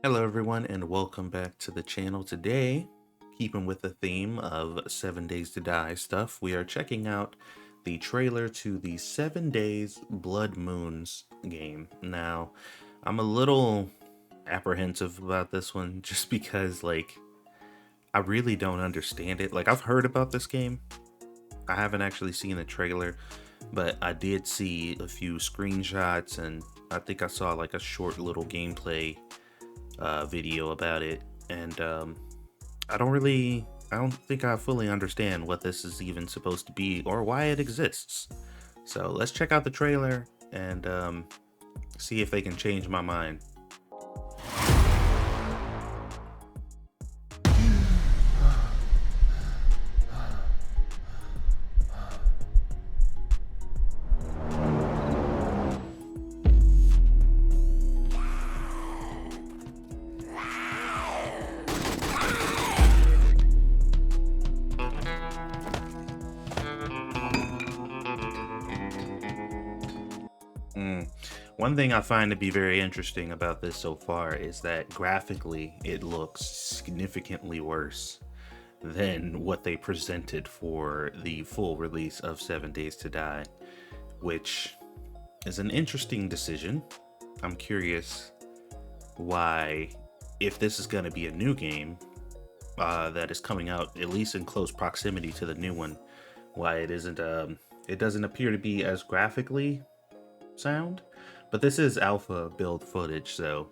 Hello everyone and welcome back to the channel. Today, keeping with the theme of 7 Days to Die stuff, we are checking out the trailer to the 7 Days Blood Moons game. Now, I'm a little apprehensive about this one just because I really don't understand it. I've heard about this game. I haven't actually seen a trailer, but I did see a few screenshots and I think I saw like a short little gameplay video about it, and I don't think I fully understand what this is even supposed to be or why it exists. So let's check out the trailer and see if they can change my mind. One thing I find to be very interesting about this so far is that graphically it looks significantly worse than what they presented for the full release of 7 Days to Die, which is an interesting decision. I'm curious why, if this is going to be a new game that is coming out at least in close proximity to the new one, why it doesn't appear to be as graphically sound. But this is alpha build footage, so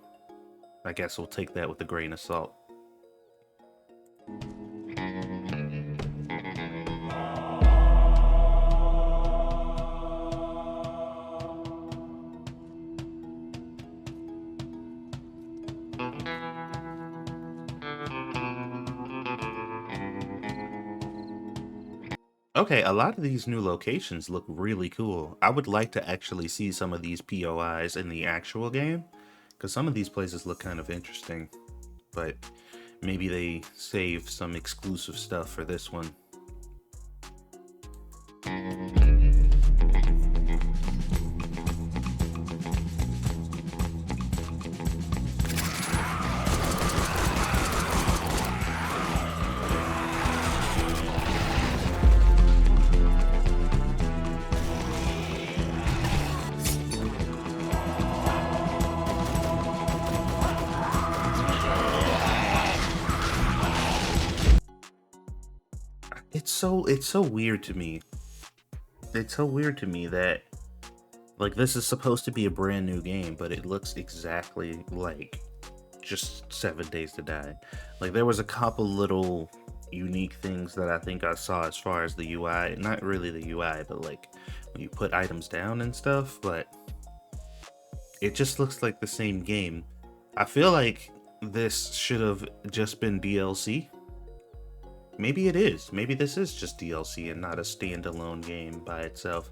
I guess we'll take that with a grain of salt. Okay, a lot of these new locations look really cool. I would like to actually see some of these POIs in the actual game, because some of these places look kind of interesting, but maybe they save some exclusive stuff for this one. It's so weird to me. It's so weird to me that this is supposed to be a brand new game, but it looks exactly like just 7 Days to Die. There was a couple little unique things that I think I saw as far as the UI. Not really the UI, but when you put items down and stuff, but it just looks like the same game. I feel like this should have just been DLC. Maybe it is. Maybe this is just DLC and not a standalone game by itself.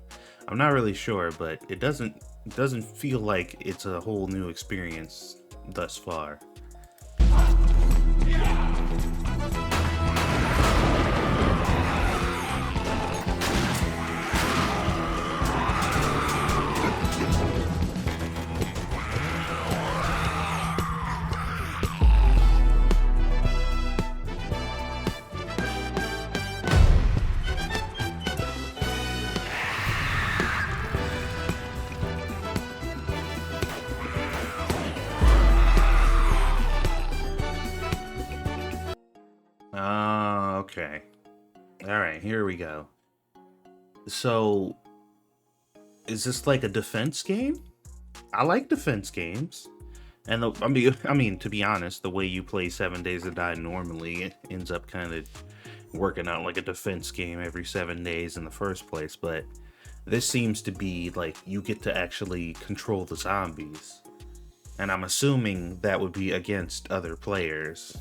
I'm not really sure, but it doesn't feel like it's a whole new experience thus far. Okay. All right, here we go. So, is this like a defense game? I like defense games. And I mean, to be honest, the way you play 7 Days to Die normally, it ends up kind of working out like a defense game every 7 days in the first place. But this seems to be like you get to actually control the zombies. And I'm assuming that would be against other players.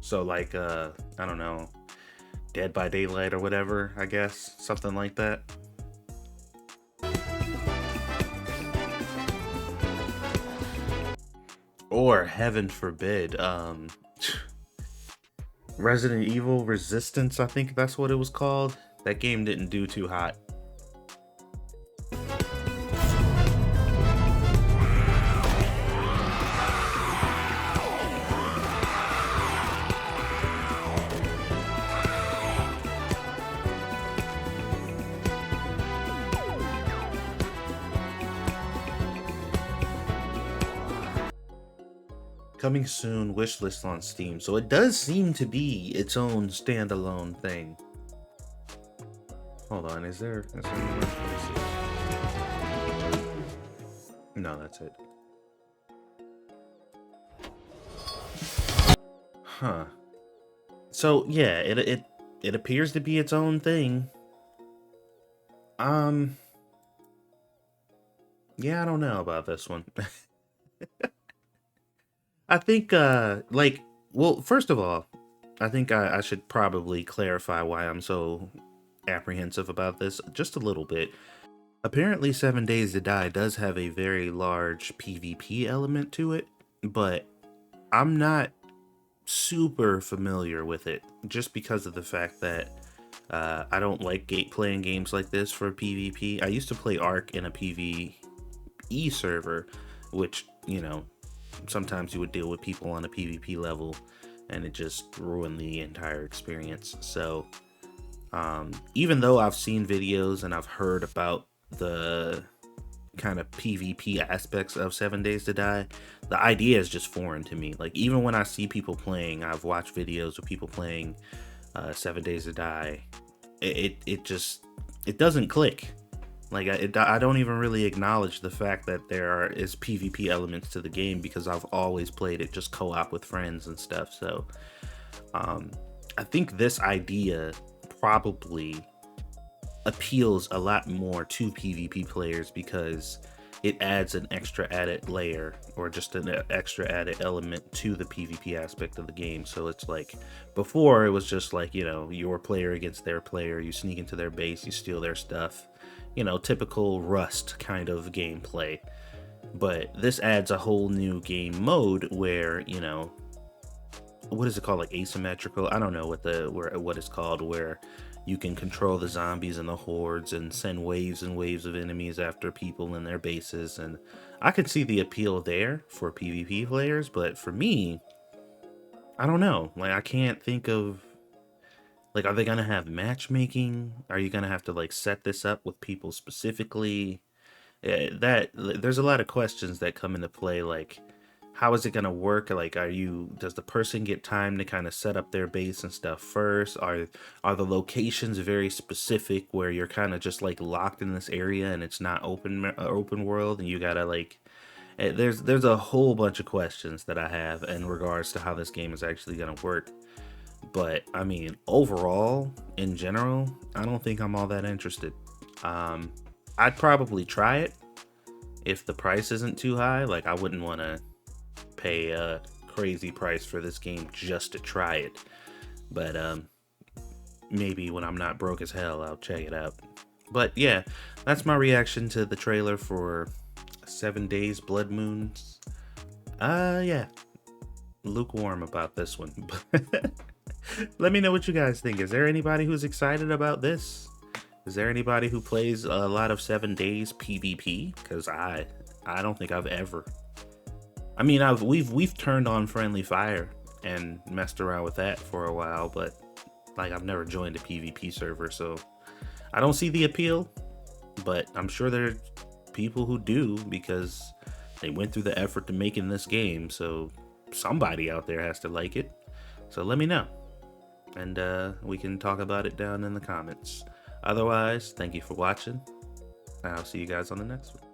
So I don't know, Dead by Daylight or whatever, I guess, something like that. Or heaven forbid, Resident Evil Resistance, I think that's what it was called. That game didn't do too hot. Coming soon, wishlist on Steam. So it does seem to be its own standalone thing. Hold on, is there more? Let me see. No, that's it. Huh. So yeah, it appears to be its own thing. Yeah, I don't know about this one. I think like, well, first of all, I think I should probably clarify why I'm so apprehensive about this just a little bit. Apparently 7 Days to Die does have a very large PvP element to it, but I'm not super familiar with it just because of the fact that I don't like playing games like this for PvP. I used to play Ark in a PvE server, which, you know, sometimes you would deal with people on a PvP level and it just ruined the entire experience. So even though I've seen videos and I've heard about the kind of PvP aspects of 7 Days to Die, the idea is just foreign to me. Like, even when I see people playing, I've watched videos of people playing 7 Days to Die, it just, it doesn't click. Like, I don't even really acknowledge the fact that there is PvP elements to the game because I've always played it just co-op with friends and stuff. So I think this idea probably appeals a lot more to PvP players because it adds an extra added layer or just an extra added element to the PvP aspect of the game. So it's like, before it was just like, you know, your player against their player, you sneak into their base, you steal their stuff, you know, typical Rust kind of gameplay. But this adds a whole new game mode where, you know, what is it called, like asymmetrical? I don't know what it's called, where you can control the zombies and the hordes and send waves and waves of enemies after people in their bases. And I could see the appeal there for PvP players, but for me, I don't know. Like, I can't think of, like, are they gonna have matchmaking? Are you gonna have to like set this up with people specifically? That there's a lot of questions that come into play, like, how is it going to work? Like, does the person get time to kind of set up their base and stuff first? Are the locations very specific where you're kind of just like locked in this area and it's not open world and you gotta like, there's a whole bunch of questions that I have in regards to how this game is actually going to work. But I mean, overall, in general, I don't think I'm all that interested. I'd probably try it if the price isn't too high. Like, I wouldn't want to pay a crazy price for this game just to try it. But maybe when I'm not broke as hell, I'll check it out. But yeah, that's my reaction to the trailer for 7 Days Blood Moons. Yeah, lukewarm about this one. Let me know what you guys think. Is there anybody who's excited about this? Is there anybody who plays a lot of 7 Days PvP? Because I don't think I've ever. I mean, we've turned on friendly fire and messed around with that for a while, but like, I've never joined a PvP server, so I don't see the appeal. But I'm sure there are people who do because they went through the effort to making this game, so somebody out there has to like it. So let me know, and we can talk about it down in the comments. Otherwise, thank you for watching, and I'll see you guys on the next one.